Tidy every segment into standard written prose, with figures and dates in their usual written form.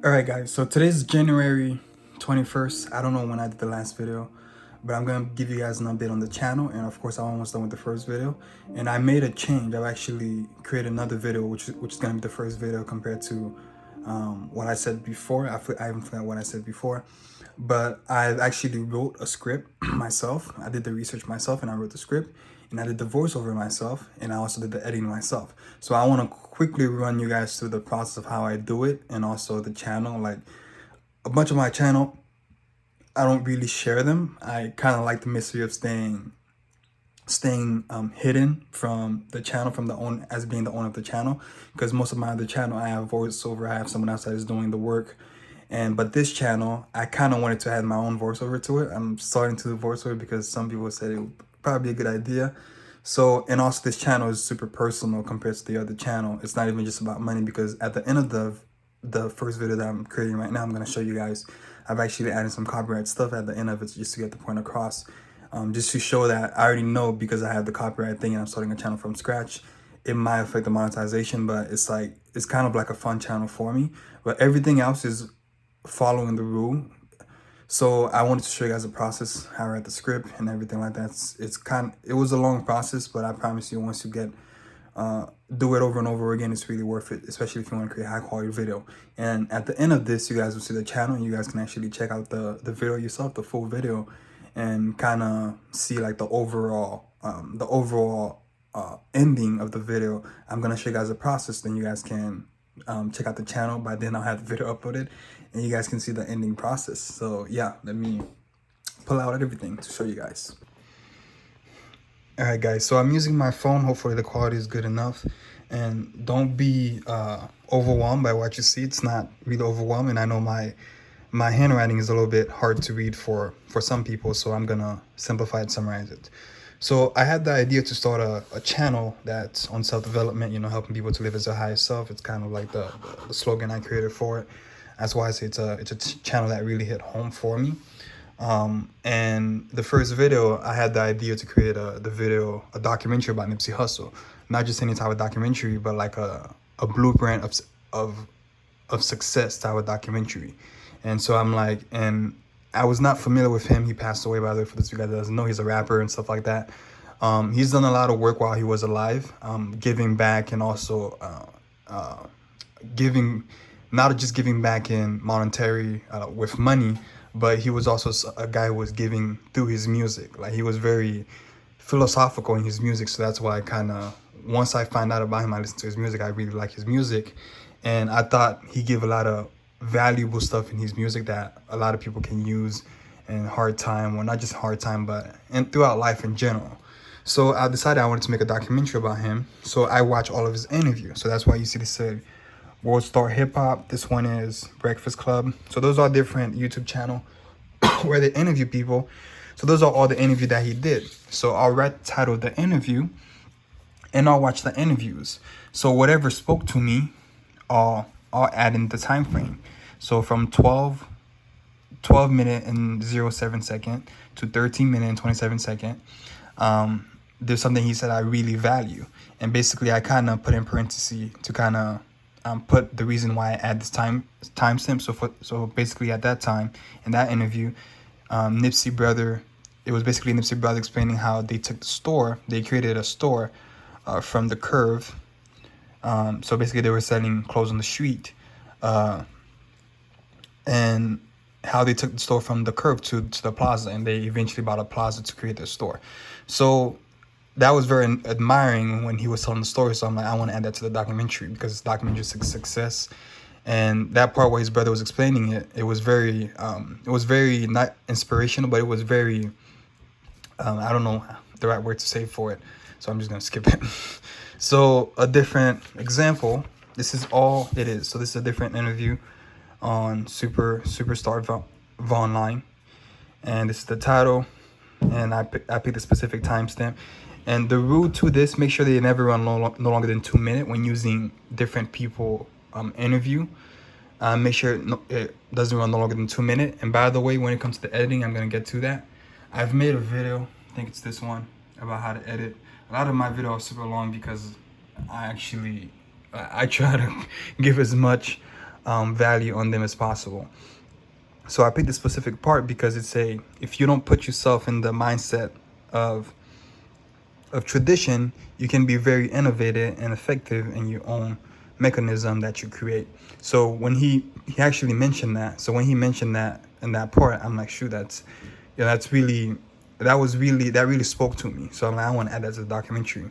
Alright guys, so today's January 21st. I don't know when I did the last video, but I'm gonna give you guys an update on the channel, and of course I'm almost done with the first video. And I made a change. I've actually created another video which is gonna be the first video compared to what I said before. I haven't forgot what I said before, but I actually wrote a script myself. I did the research myself and I wrote the script, and I did the voiceover myself, and I also did the editing myself. So I want to quickly run you guys through the process of how I do it, and also the channel. Like a bunch of my channel, I don't really share them. I kind of like the mystery of staying hidden from the channel, from the own, as being the owner of the channel, because most of my other channel I have voiceover, I have someone else that is doing the work. But this channel, I kind of wanted to add my own voiceover to it. I'm starting to do voiceover because some people said it would probably be a good idea. So, and also this channel is super personal compared to the other channel. It's not even just about money, because at the end of the first video that I'm creating right now, I'm going to show you guys, I've actually added some copyright stuff at the end of it just to get the point across. Just to show that I already know, because I have the copyright thing and I'm starting a channel from scratch, it might affect the monetization, but it's kind of like a fun channel for me. But everything else is following the rule. So I wanted to show you guys the process, how I read the script and everything like that. It was a long process, but I promise you, once you do it over and over again, it's really worth it, especially if you want to create high quality video. And at the end of this, you guys will see the channel, and you guys can actually check out the video yourself, the full video, and kind of see like the overall ending of the video. I'm gonna show you guys the process, then you guys can check out the channel. By then I'll have the video uploaded and you guys can see the ending process. So yeah, let me pull out everything to show you guys. All right guys, so I'm using my phone. Hopefully the quality is good enough, and don't be overwhelmed by what you see. It's not really overwhelming. I know my handwriting is a little bit hard to read for some people, so I'm gonna simplify it, summarize it. So I had the idea to start a channel that's on self-development, you know, helping people to live as their highest self. It's kind of like the slogan I created for it. That's why I say it's a channel that really hit home for me. And the first video, I had the idea to create a documentary about Nipsey Hussle. Not just any type of documentary, but like a blueprint of success type of documentary. And so I'm like, and I was not familiar with him. He passed away, by the way, for those of you guys that doesn't know. He's a rapper and stuff like that. He's done a lot of work while he was alive, giving back, and also giving, not just giving back in monetary with money, but he was also a guy who was giving through his music. Like, he was very philosophical in his music. So that's why I kind of, once I find out about him, I listen to his music. I really like his music, and I thought he gave a lot of valuable stuff in his music that a lot of people can use in hard time, or not just hard time, but and throughout life in general. So I decided I wanted to make a documentary about him. So I watched all of his interviews. So that's why you see this World Star Hip Hop. This one is Breakfast Club. So those are different YouTube channel where they interview people. So those are all the interview that he did. So I'll write the title of the interview, and I'll watch the interviews. So whatever spoke to me, I'll add in the time frame. So from 12 minute and 07 second to 13 minute and 27 second, there's something he said I really value. And basically I kind of put in parentheses to kind of put the reason why I add this timestamp. So basically at that time, in that interview, Nipsey brother, it was basically Nipsey brother explaining how they took the store, they created a store from the curve. So basically they were selling clothes on the street, and how they took the store from the curve to the plaza, and they eventually bought a plaza to create their store. So that was very admiring when he was telling the story. So I'm like, I want to add that to the documentary, because it's documentary is a success. And that part where his brother was explaining it, it was very not inspirational, but it was very, I don't know the right word to say for it, so I'm just gonna skip it. So a different example, this is all it is. So this is a different interview on Superstar Vonline, and this is the title, and I picked a specific timestamp. And the rule to this, make sure they never run no longer than 2 minutes when using different people interview. Make sure it doesn't run no longer than 2 minutes. And by the way, when it comes to the editing, I'm gonna get to that. I've made a video, I think it's this one, about how to edit. A lot of my videos are super long because I try to give as much value on them as possible. So I picked this specific part because it's if you don't put yourself in the mindset of tradition, you can be very innovative and effective in your own mechanism that you create. So when he actually mentioned that, so when he mentioned that in that part, I'm like, shoot, that really spoke to me. So I'm like, I want to add that to the documentary.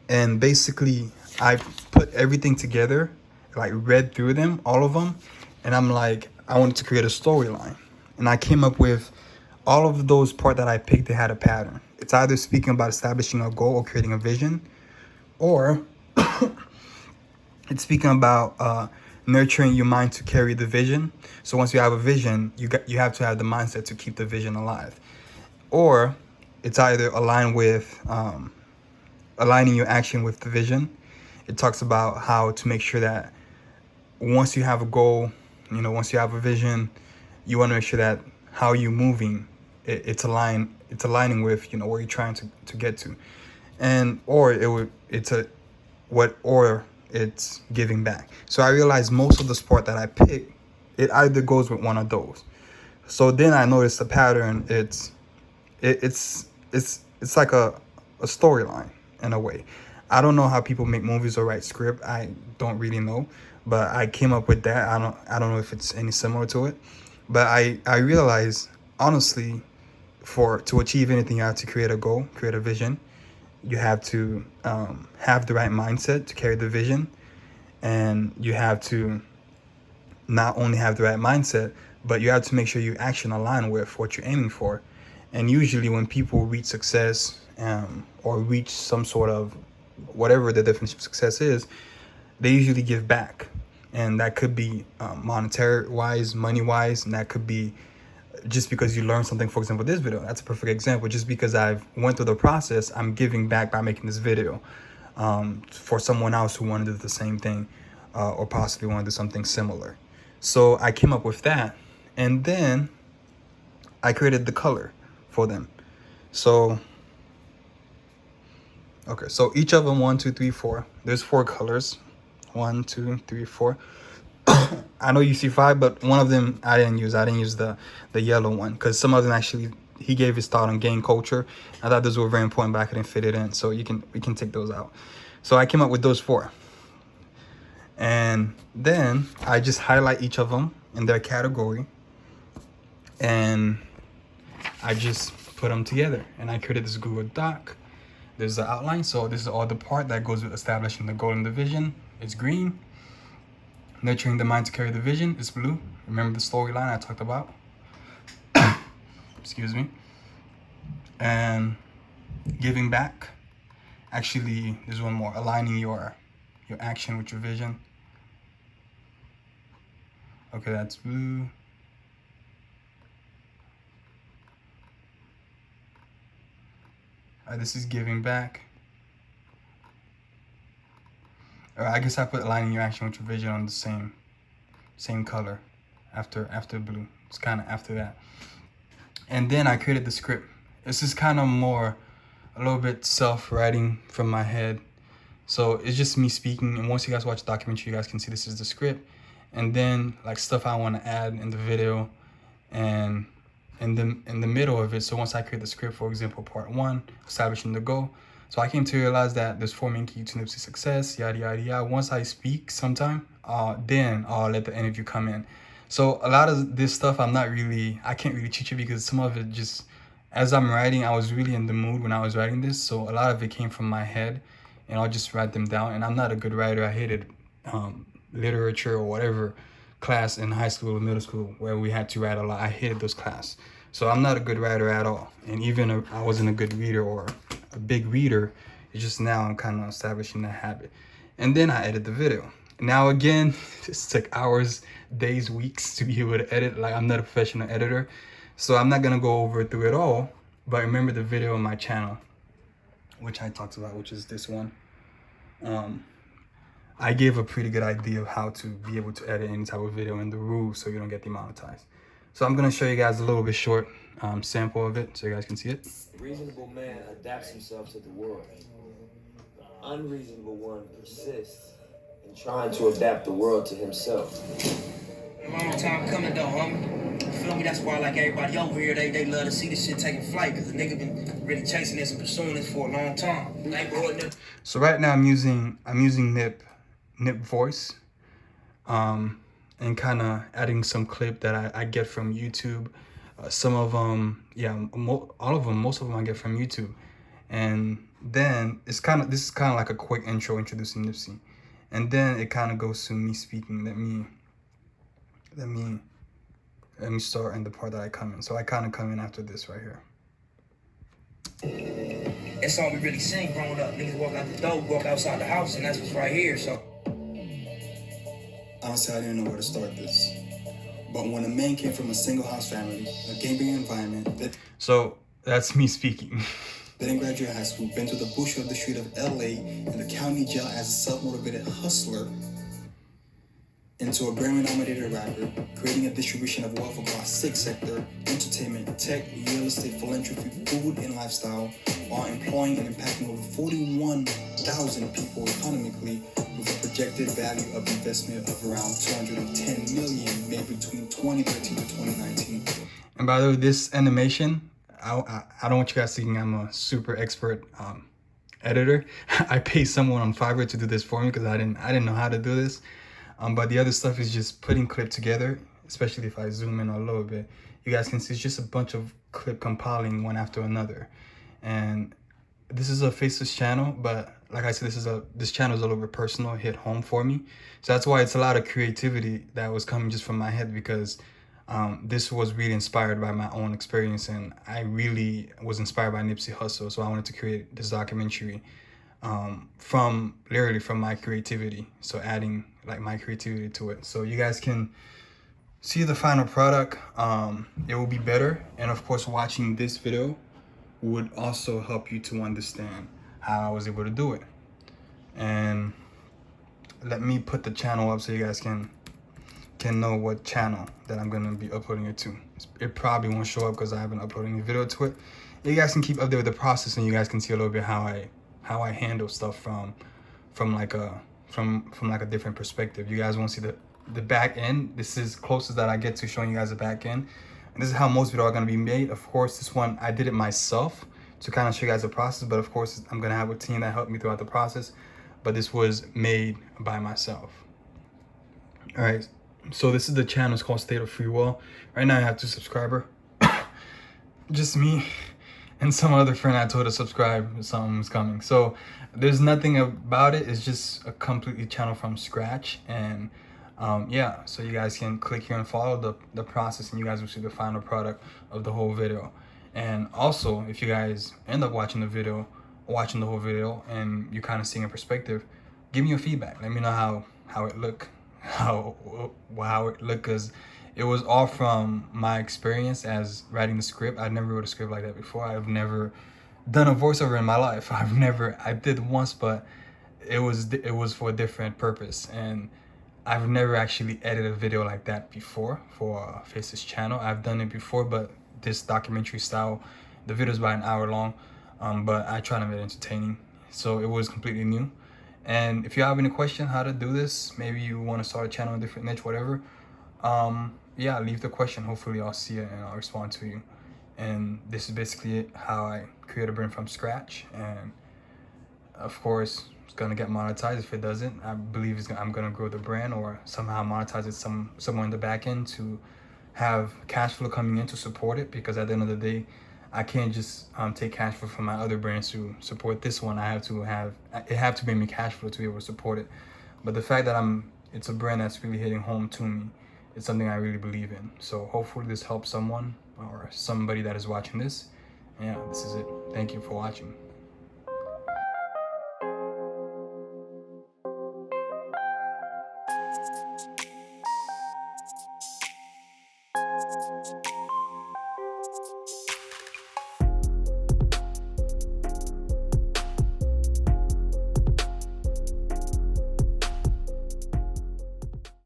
And basically, I put everything together, like read through them, all of them, and I'm like, I wanted to create a storyline. And I came up with all of those parts that I picked, they had a pattern. It's either speaking about establishing a goal or creating a vision, or it's speaking about nurturing your mind to carry the vision. So once you have a vision, you have to have the mindset to keep the vision alive. Or it's either aligned with aligning your action with the vision. It talks about how to make sure that once you have a goal, once you have a vision, you want to make sure that how you're moving, it's aligning with where you're trying to get to, and it's giving back. So I realized most of the sport that I pick, it either goes with one of those. So then I noticed the pattern. It's like a storyline in a way. I don't know how people make movies or write script. I don't really know, but I came up with that. I don't know if it's any similar to it, but I realized, honestly, to achieve anything, you have to create a goal, create a vision. You have to have the right mindset to carry the vision, and you have to not only have the right mindset, but you have to make sure your action align with what you're aiming for. And usually when people reach success or reach some sort of whatever the definition of success is, they usually give back. And that could be monetary wise, money wise, and that could be just because you learn something. For example, this video, that's a perfect example. Just because I've went through the process, I'm giving back by making this video for someone else who wanted to do the same thing or possibly want to do something similar. So I came up with that, and then I created the color for them. So so each of them, 1, 2, 3, 4. There's 4 colors. 1, 2, 3, 4. I know you see 5, but one of them I didn't use. I didn't use the yellow one because some of them actually he gave his thought on gang culture. I thought those were very important, but I couldn't fit it in. So we can take those out. So I came up with those 4, and then I just highlight each of them in their category, and I just put them together. And I created this Google Doc. There's the outline. So this is all the part that goes with establishing the goal and the vision. It's green. Nurturing the mind to carry the vision is blue. Remember the storyline I talked about? Excuse me. And giving back. Actually, there's one more. Aligning your action with your vision. Okay, that's blue. This is giving back. I guess I put aligning your action with your vision on the same color after blue. It's kind of after that. And then I created the script. This is kind of more a little bit self-writing from my head. So it's just me speaking. And once you guys watch the documentary, you guys can see this is the script. And then like stuff I want to add in the video and in the middle of it. So once I create the script, for example, part 1, establishing the goal. So I came to realize that there's 4 main key to success, yada, yada, yada. Once I speak sometime, then I'll let the interview come in. So a lot of this stuff, I can't really teach it because some of it just, as I'm writing, I was really in the mood when I was writing this. So a lot of it came from my head, and I'll just write them down. And I'm not a good writer. I hated literature or whatever class in high school or middle school where we had to write a lot. I hated those classes. So I'm not a good writer at all. And even I wasn't a good reader or a big reader. It's just now I'm kind of establishing that habit. And then I edit the video. Now again, this took hours, days, weeks to be able to edit. Like, I'm not a professional editor, so I'm not gonna go over through it all. But remember the video on my channel, which I talked about, which is this one. I gave a pretty good idea of how to be able to edit any type of video and the rules so you don't get demonetized. So I'm gonna show you guys a little bit short sample of it so you guys can see it. A reasonable man adapts himself to the world. Unreasonable one persists and trying to adapt the world to himself. A long time coming though, homie. You feel me? That's why like everybody over here, they love to see this shit taking flight, because the nigga been really chasing this and pursuing this for a long time. So right now I'm using Nip voice, and kind of adding some clip that I get from YouTube. Some of them, yeah, all of them, most of them I get from YouTube. And then this is kind of like a quick intro introducing Nipsey, and then it kind of goes to me speaking. Let me start in the part that I come in. So I kind of come in after this right here. That's all we really seen growing up. Niggas walk out the door, walk outside the house, and that's what's right here. So honestly, I didn't know where to start this. But when a man came from a single house family, a gaming environment, so that's me speaking. Didn't graduate high school, been to the bush of the street of LA and the county jail as a self-motivated hustler, into a Grammy-nominated rapper, creating a distribution of wealth across 6 sectors: entertainment, tech, real estate, philanthropy, food, and lifestyle, while employing and impacting over 41,000 people economically, with a projected value of investment of around $210 million made between 2013 to 2019. And by the way, this animation, I don't want you guys thinking I'm a super expert editor. I paid someone on Fiverr to do this for me because I didn't know how to do this. But the other stuff is just putting clip together, especially if I zoom in a little bit. You guys can see it's just a bunch of clip compiling one after another. And this is a faceless channel, but like I said, this channel is a little bit personal, hit home for me. So that's why it's a lot of creativity that was coming just from my head, because this was really inspired by my own experience, and I really was inspired by Nipsey Hussle. So I wanted to create this documentary literally from my creativity, so adding like my creativity to it, so you guys can see the final product. It will be better, and of course watching this video would also help you to understand how I was able to do it. And let me put the channel up so you guys can know what channel that I'm gonna be uploading it to. It probably won't show up because I haven't uploaded any video to it. You guys can keep up there with the process, and you guys can see a little bit how I handle stuff from like a different perspective. You guys want to see the back end. This is closest that I get to showing you guys the back end. And this is how most videos are going to be made. Of course, this one I did it myself to kind of show you guys the process, but of course I'm going to have a team that helped me throughout the process, but this was made by myself. All right, so this is the channel. It's called State of Free Will. Right now I have 2 subscribers. Just me and some other friend I told to subscribe. Something's coming. So there's nothing about it. It's just a completely channel from scratch. And yeah, so you guys can click here and follow the process, and you guys will see the final product of the whole video. And also, if you guys end up watching the whole video, and you kind of seeing a perspective, give me your feedback. Let me know how it looked, how it looked, because it was all from my experience as writing the script. I'd never wrote a script like that before. I've never done a voiceover in my life. I did once, but it was for a different purpose. And I've never actually edited a video like that before for Face's channel. I've done it before, but this documentary style, the video is about an hour long, but I try to make it entertaining. So it was completely new. And if you have any question how to do this, maybe you want to start a channel, a different niche, whatever, yeah, leave the question. Hopefully I'll see it and I'll respond to you. And this is basically it, how I create a brand from scratch. And of course it's gonna get monetized. If it doesn't, I believe I'm gonna grow the brand or somehow monetize it somewhere in the back end to have cash flow coming in to support it, because at the end of the day I can't just take cash flow from my other brands to support this one. It have to bring me cash flow to be able to support it. But the fact that it's a brand that's really hitting home to me, it's something I really believe in. So hopefully this helps someone or somebody that is watching this. And yeah, this is it. Thank you for watching.